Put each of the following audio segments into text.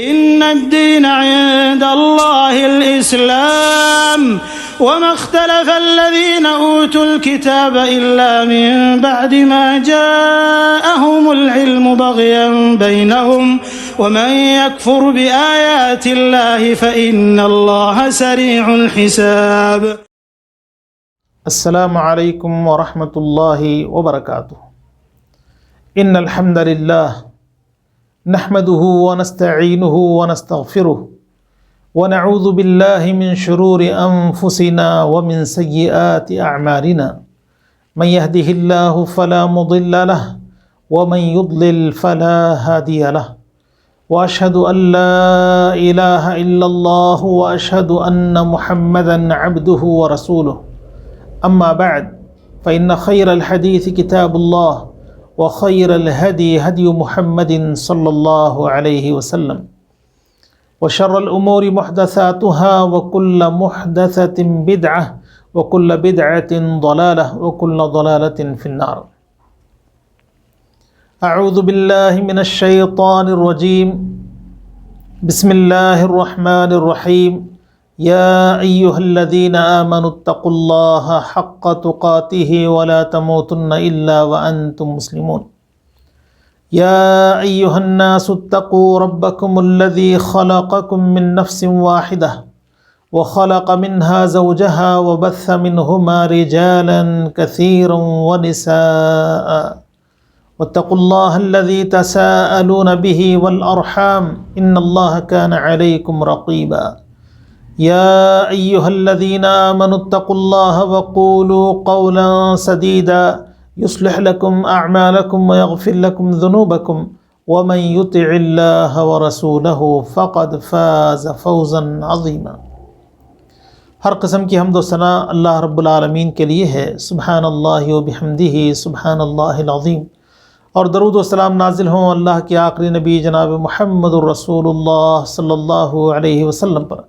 إن الدين عند الله الإسلام وما اختلف الذين أوتوا الكتاب إلا من بعد ما جاءهم العلم بغيا بينهم ومن يكفر بآيات الله فإن الله سريع الحساب. السلام علیکم ورحمۃ اللہ وبرکاتہ. ان الحمد للہ نحمده ونستعینه ونستغفره ونعوذ باللہ من شرور انفسنا ومن سیئات اعمالنا من يهده اللہ فلا مضل له ومن يضلل فلا هادی له واشهد ان لا الہ الا اللہ واشهد ان محمدا عبده ورسوله. اما بعد فإن خير الحديث كتاب الله وخير الهدي هدي محمد صلى الله عليه وسلم وشر الأمور محدثاتها وكل محدثة بدعة وكل بدعة ضلالة وكل ضلالة في النار. أعوذ بالله من الشيطان الرجيم. بسم الله الرحمن الرحيم. يا أيها الذين آمنوا اتقوا الله حق تقاته ولا تموتن إلا وأنتم مسلمون. يا أيها الناس اتقوا ربكم الذي خلقكم من نفس واحدة وخلق منها زوجها وبث منهما رجالا كثيرا ونساء واتقوا الله الذي تساءلون به والأرحام إن الله كان عليكم رقيبا. يا أيها الذين آمنوا اتقوا الله وقولوا قولا سديدا يصلح لكم أعمالكم ويغفر لكم ذنوبكم ومن يطع الله ورسوله فقد فاز فوزا عظيما. ہر قسم کی حمد و ثنا اللہ رب العالمین کے لیے ہے. سبحان اللہ و بحمدہ سبحان اللہ العظیم. اور درود و سلام نازل ہوں اللہ کے آخری نبی جناب محمد الرسول اللہ صلی اللہ علیہ وسلم پر.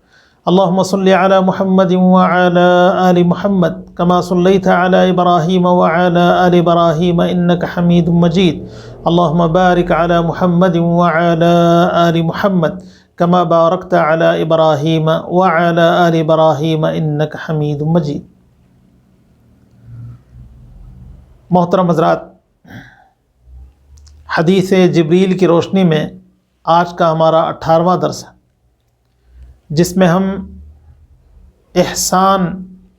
اللهم صل على محمد وعلى آل محمد كما صليت على إبراهيم وعلى آل إبراهيم إنك حميد مجيد. اللهم بارك على محمد وعلى آل محمد كما باركت على إبراهيم وعلى آل إبراهيم إنك حميد مجيد. محترم حضرات، حدیث جبریل کی روشنی میں آج کا ہمارا 18واں درس ہے، جس میں ہم احسان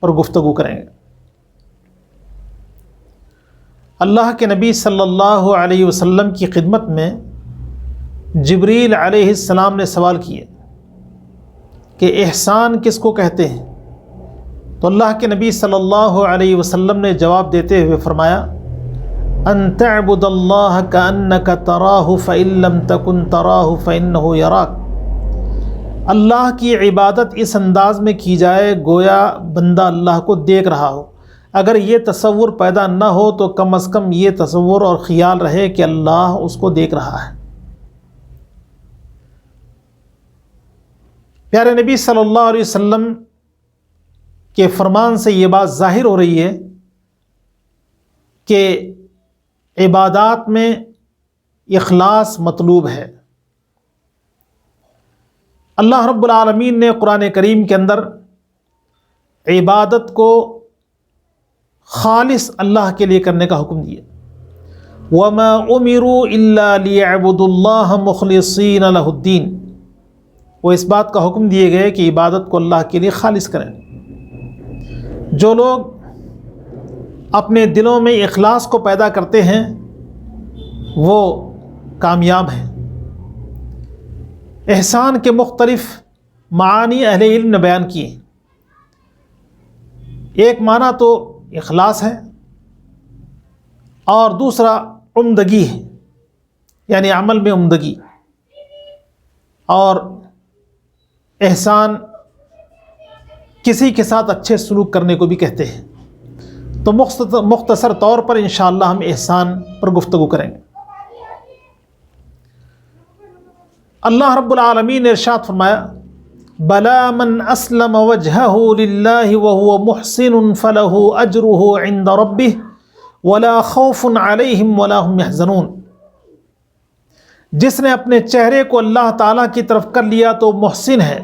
پر گفتگو کریں گے. اللہ کے نبی صلی اللہ علیہ وسلم کی خدمت میں جبریل علیہ السلام نے سوال کیے کہ احسان کس کو کہتے ہیں؟ تو اللہ کے نبی صلی اللہ علیہ وسلم نے جواب دیتے ہوئے فرمایا ان تعبد اللہ کأنک تراہ فإن لم تکن تراہ فإنہ یراک. اللہ کی عبادت اس انداز میں کی جائے گویا بندہ اللہ کو دیکھ رہا ہو. اگر یہ تصور پیدا نہ ہو تو کم از کم یہ تصور اور خیال رہے کہ اللہ اس کو دیکھ رہا ہے. پیارے نبی صلی اللہ علیہ وسلم کے فرمان سے یہ بات ظاہر ہو رہی ہے کہ عبادات میں اخلاص مطلوب ہے. اللہ رب العالمین نے قرآن کریم کے اندر عبادت کو خالص اللہ کے لیے کرنے کا حکم دیا. وَمَا أُمِرُوا إِلَّا لِيَعْبُدُوا اللَّهَ مُخْلِصِينَ لَهُ الدِّينَ. وہ اس بات کا حکم دیے گئے کہ عبادت کو اللہ کے لیے خالص کریں. جو لوگ اپنے دلوں میں اخلاص کو پیدا کرتے ہیں وہ کامیاب ہیں. احسان کے مختلف معانی اہل علم نے بیان کیے. ایک معنی تو اخلاص ہے اور دوسرا عمدگی ہے، یعنی عمل میں عمدگی. اور احسان کسی کے ساتھ اچھے سلوک کرنے کو بھی کہتے ہیں. تو مختصر طور پر انشاءاللہ ہم احسان پر گفتگو کریں گے. اللہ رب العالمین نے ارشاد فرمایا بلا من اسلم وجهه لله وهو محسن فله اجره عند ربه ولا خوف عليهم ولا هم يحزنون. جس نے اپنے چہرے کو اللہ تعالیٰ کی طرف کر لیا تو محسن ہے،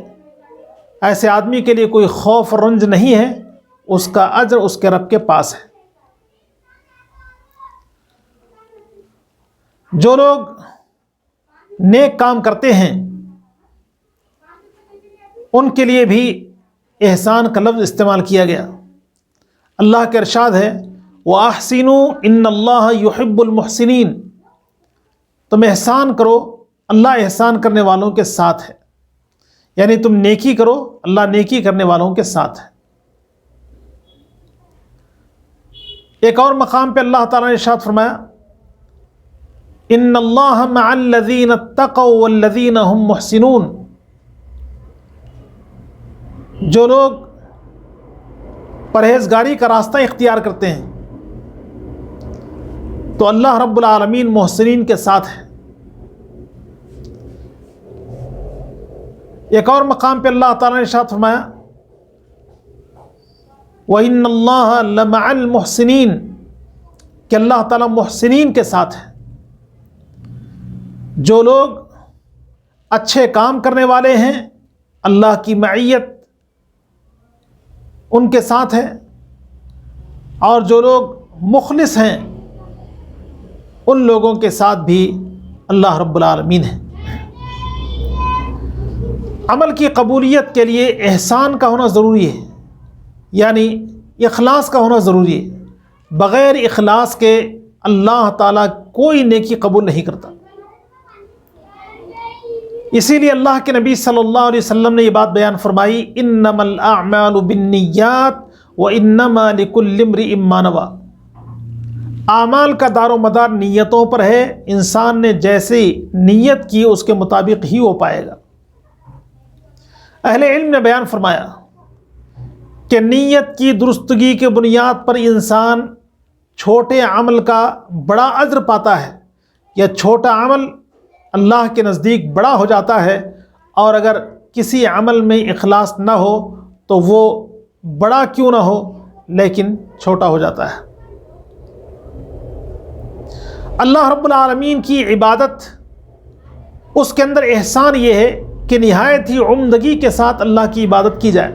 ایسے آدمی کے لیے کوئی خوف اور رنج نہیں ہے، اس کا اجر اس کے رب کے پاس ہے۔ جو لوگ نیک کام کرتے ہیں ان کے لیے بھی احسان کا لفظ استعمال کیا گیا۔ اللہ کے ارشاد ہے وَأَحْسِنُوا إِنَّ اللَّهَ يُحِبُّ الْمُحْسِنِينَ، تم احسان کرو، اللہ احسان کرنے والوں کے ساتھ ہے، یعنی تم نیکی کرو، اللہ نیکی کرنے والوں کے ساتھ ہے۔ ایک اور مقام پہ اللہ تعالیٰ نے ارشاد فرمایا إِنَّ اللَّهَ مَعَ الَّذِينَ اتَّقَوْا وَالَّذِينَ هُمْ مُحْسِنُونَ، جو لوگ پرہیزگاری کا راستہ اختیار کرتے ہیں تو اللہ رب العالمین محسنین کے ساتھ ہے۔ ایک اور مقام پہ اللہ تعالیٰ نے ارشاد فرمایا وَإِنَّ اللَّهَ لَمَعَ الْمُحْسِنِينَ، کہ اللہ تعالیٰ محسنین کے ساتھ ہے۔ جو لوگ اچھے کام کرنے والے ہیں اللہ کی معیت ان کے ساتھ ہے، اور جو لوگ مخلص ہیں ان لوگوں کے ساتھ بھی اللہ رب العالمین ہے۔ عمل کی قبولیت کے لیے احسان کا ہونا ضروری ہے، یعنی اخلاص کا ہونا ضروری ہے۔ بغیر اخلاص کے اللہ تعالیٰ کوئی نیکی قبول نہیں کرتا۔ اسی لیے اللہ کے نبی صلی اللہ علیہ وسلم نے یہ بات بیان فرمائی انما الاعمال بالنیات وانما لکل امرئ ما نوی، اعمال کا دار و مدار نیتوں پر ہے، انسان نے جیسی نیت کی اس کے مطابق ہی وہ پائے گا۔ اہل علم نے بیان فرمایا کہ نیت کی درستگی کے بنیاد پر انسان چھوٹے عمل کا بڑا اجر پاتا ہے، یا چھوٹا عمل اللہ کے نزدیک بڑا ہو جاتا ہے، اور اگر کسی عمل میں اخلاص نہ ہو تو وہ بڑا کیوں نہ ہو لیکن چھوٹا ہو جاتا ہے۔ اللہ رب العالمین کی عبادت، اس کے اندر احسان یہ ہے کہ نہایت ہی عمدگی کے ساتھ اللہ کی عبادت کی جائے۔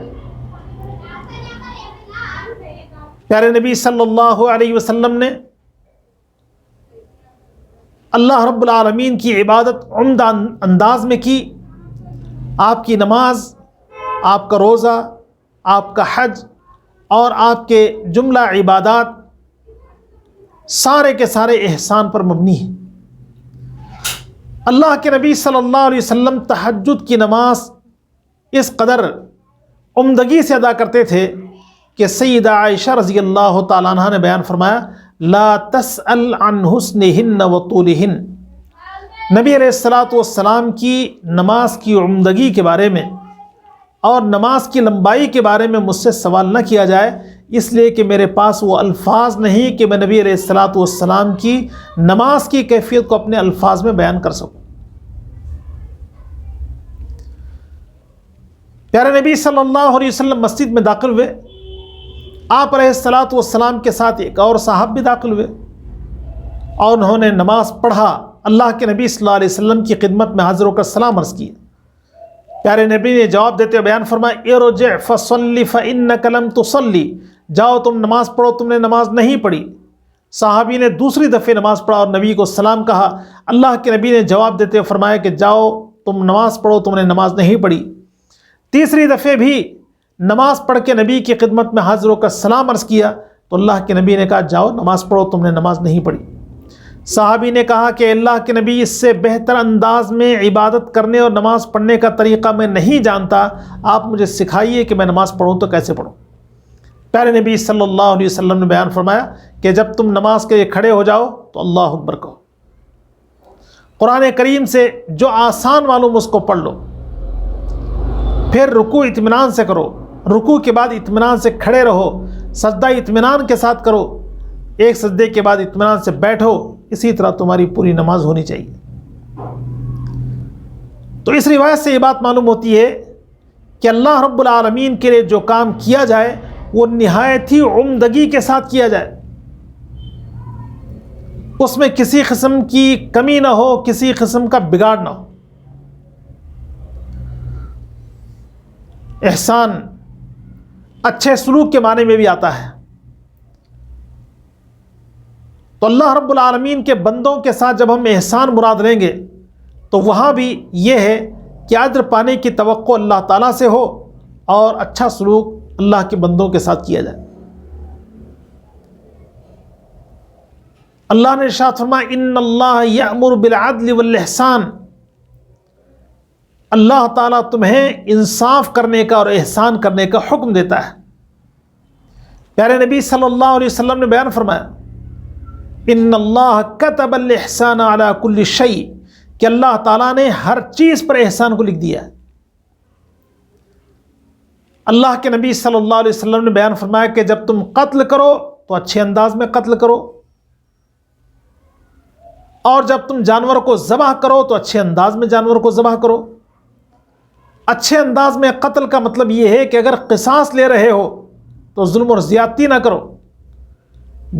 پیارے نبی صلی اللہ علیہ وسلم نے اللہ رب العالمین کی عبادت عمدہ انداز میں کی۔ آپ کی نماز، آپ کا روزہ، آپ کا حج اور آپ کے جملہ عبادات سارے کے سارے احسان پر مبنی ہیں۔ اللہ کے نبی صلی اللہ علیہ وسلم تہجد کی نماز اس قدر عمدگی سے ادا کرتے تھے کہ سیدہ عائشہ رضی اللہ تعالیٰ عنہ نے بیان فرمایا لا تسأل عن حسنہن وطولہن، نبی علیہ السلام کی نماز کی عمدگی کے بارے میں اور نماز کی لمبائی کے بارے میں مجھ سے سوال نہ کیا جائے، اس لیے کہ میرے پاس وہ الفاظ نہیں کہ میں نبی علیہ السلام کی نماز کی کیفیت کو اپنے الفاظ میں بیان کر سکوں۔ پیارے نبی صلی اللہ علیہ وسلم مسجد میں داخل ہوئے، آپ علیہ السلام کے ساتھ ایک اور صاحب بھی داخل ہوئے اور انہوں نے نماز پڑھا۔ اللہ کے نبی صلی اللہ علیہ وسلم کی خدمت میں حاضر ہو کر سلام عرض کیا۔ پیارے نبی نے جواب دیتے ہوئے بیان فرمایا ارجع فصلی فانک لم تصلی، جاؤ تم نماز پڑھو، تم نے نماز نہیں پڑھی۔ صحابی نے دوسری دفعہ نماز پڑھا اور نبی کو سلام کہا۔ اللہ کے نبی نے جواب دیتے ہوئے فرمایا کہ جاؤ تم نماز پڑھو، تم نے نماز نہیں پڑھی۔ تیسری دفعہ بھی نماز پڑھ کے نبی کی خدمت میں حاضر ہو کر سلام عرض کیا تو اللہ کے نبی نے کہا جاؤ نماز پڑھو، تم نے نماز نہیں پڑھی۔ صحابی نے کہا کہ اللہ کے نبی اس سے بہتر انداز میں عبادت کرنے اور نماز پڑھنے کا طریقہ میں نہیں جانتا، آپ مجھے سکھائیے کہ میں نماز پڑھوں تو کیسے پڑھوں۔ پیارے نبی صلی اللہ علیہ وسلم نے بیان فرمایا کہ جب تم نماز کے لیے کھڑے ہو جاؤ تو اللہ اکبر کہو۔ قرآن کریم سے جو آسان معلوم اس کو پڑھ لو، پھر رکوع اطمینان سے کرو، رکوع کے بعد اطمینان سے کھڑے رہو، سجدہ اطمینان کے ساتھ کرو، ایک سجدے کے بعد اطمینان سے بیٹھو، اسی طرح تمہاری پوری نماز ہونی چاہیے۔ تو اس روایت سے یہ بات معلوم ہوتی ہے کہ اللہ رب العالمین کے لیے جو کام کیا جائے وہ نہایت ہی عمدگی کے ساتھ کیا جائے۔ اس میں کسی قسم کی کمی نہ ہو، کسی قسم کا بگاڑ نہ ہو۔ احسان اچھے سلوک کے معنی میں بھی آتا ہے۔ تو اللہ رب العالمین کے بندوں کے ساتھ جب ہم احسان مراد لیں گے تو وہاں بھی یہ ہے کہ اجر پانے کی توقع اللہ تعالیٰ سے ہو اور اچھا سلوک اللہ کے بندوں کے ساتھ کیا جائے۔ اللہ نے ارشاد فرمایا ان اللہ یأمر بالعدل والاحسان، اللہ تعالیٰ تمہیں انصاف کرنے کا اور احسان کرنے کا حکم دیتا ہے۔ پیارے نبی صلی اللہ علیہ وسلم نے بیان فرمایا ان اللہ کتب الاحسان علی کل شیء، کہ اللہ تعالیٰ نے ہر چیز پر احسان کو لکھ دیا ہے۔ اللہ کے نبی صلی اللہ علیہ وسلم نے بیان فرمایا کہ جب تم قتل کرو تو اچھے انداز میں قتل کرو، اور جب تم جانور کو ذبح کرو تو اچھے انداز میں جانور کو ذبح کرو۔ اچھے انداز میں قتل کا مطلب یہ ہے کہ اگر قصاص لے رہے ہو تو ظلم اور زیادتی نہ کرو،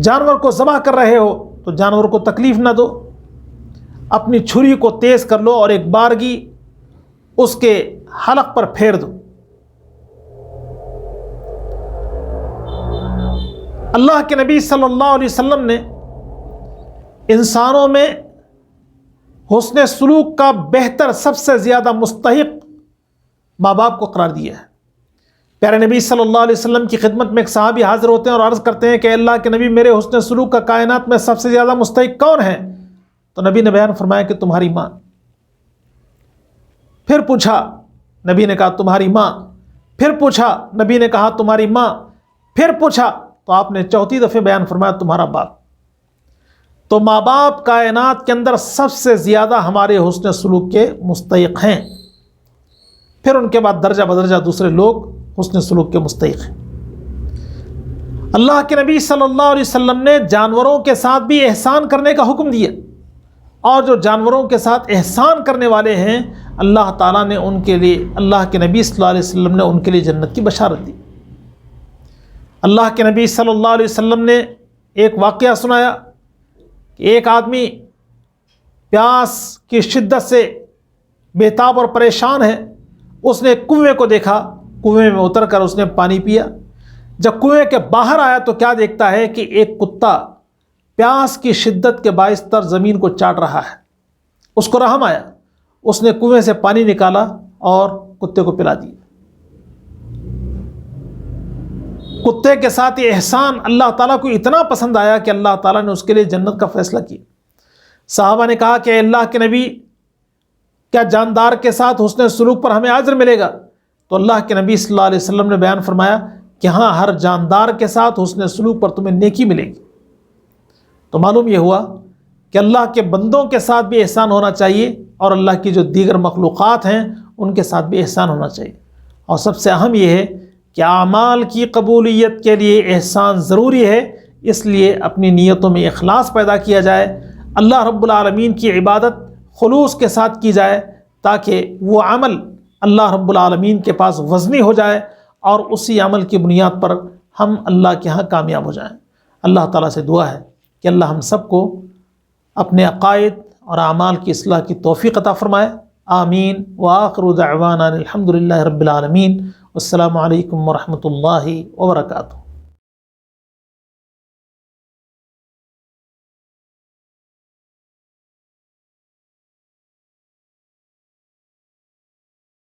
جانور کو ذبح کر رہے ہو تو جانور کو تکلیف نہ دو، اپنی چھری کو تیز کر لو اور ایک بارگی اس کے حلق پر پھیر دو۔ اللہ کے نبی صلی اللہ علیہ وسلم نے انسانوں میں حسن سلوک کا بہتر سب سے زیادہ مستحق ماں باپ کو قرار دیا ہے۔ پیارے نبی صلی اللہ علیہ وسلم کی خدمت میں ایک صحابی حاضر ہوتے ہیں اور عرض کرتے ہیں کہ اللہ کے نبی میرے حسن سلوک کا کائنات میں سب سے زیادہ مستحق کون ہے؟ تو نبی نے بیان فرمایا کہ تمہاری ماں۔ پھر پوچھا، نبی نے کہا تمہاری ماں۔ پھر پوچھا، نبی نے کہا تمہاری ماں۔ پھر پوچھا تو آپ نے چوتھی دفعہ بیان فرمایا تمہارا باپ۔ تو ماں باپ کائنات کے اندر سب سے زیادہ ہمارے حسن سلوک کے مستحق ہیں، پھر ان کے بعد درجہ بدرجہ دوسرے لوگ حسن سلوک کے مستحق ہیں۔ اللہ کے نبی صلی اللہ علیہ وسلم نے جانوروں کے ساتھ بھی احسان کرنے کا حکم دیا، اور جو جانوروں کے ساتھ احسان کرنے والے ہیں اللہ تعالیٰ نے ان کے لیے، اللہ کے نبی صلی اللہ علیہ وسلم نے ان کے لیے جنت کی بشارت دی۔ اللہ کے نبی صلی اللہ علیہ وسلم نے ایک واقعہ سنایا کہ ایک آدمی پیاس کی شدت سے بےتاب اور پریشان ہے، اس نے کنویں کو دیکھا، کنویں میں اتر کر اس نے پانی پیا۔ جب کنویں کے باہر آیا تو کیا دیکھتا ہے کہ ایک کتا پیاس کی شدت کے باعث تر زمین کو چاٹ رہا ہے۔ اس کو رحم آیا، اس نے کنویں سے پانی نکالا اور کتے کو پلا دیا۔ کتے کے ساتھ یہ احسان اللہ تعالیٰ کو اتنا پسند آیا کہ اللہ تعالیٰ نے اس کے لیے جنت کا فیصلہ کیا۔ صحابہ نے کہا کہ اللہ کے نبی، کیا جاندار کے ساتھ حسن سلوک پر ہمیں اجر ملے گا؟ تو اللہ کے نبی صلی اللہ علیہ وسلم نے بیان فرمایا کہ ہاں، ہر جاندار کے ساتھ حسن سلوک پر تمہیں نیکی ملے گی۔ تو معلوم یہ ہوا کہ اللہ کے بندوں کے ساتھ بھی احسان ہونا چاہیے، اور اللہ کی جو دیگر مخلوقات ہیں ان کے ساتھ بھی احسان ہونا چاہیے۔ اور سب سے اہم یہ ہے کہ اعمال کی قبولیت کے لیے احسان ضروری ہے، اس لیے اپنی نیتوں میں اخلاص پیدا کیا جائے، اللہ رب العالمین کی عبادت خلوص کے ساتھ کی جائے، تاکہ وہ عمل اللہ رب العالمین کے پاس وزنی ہو جائے اور اسی عمل کی بنیاد پر ہم اللہ کے ہاں کامیاب ہو جائیں۔ اللہ تعالیٰ سے دعا ہے کہ اللہ ہم سب کو اپنے عقائد اور اعمال کی اصلاح کی توفیق عطا فرمائے۔ آمین۔ وآخر دعوانا الحمد للہ رب العالمین۔ السلام علیکم ورحمۃ اللہ وبرکاتہ۔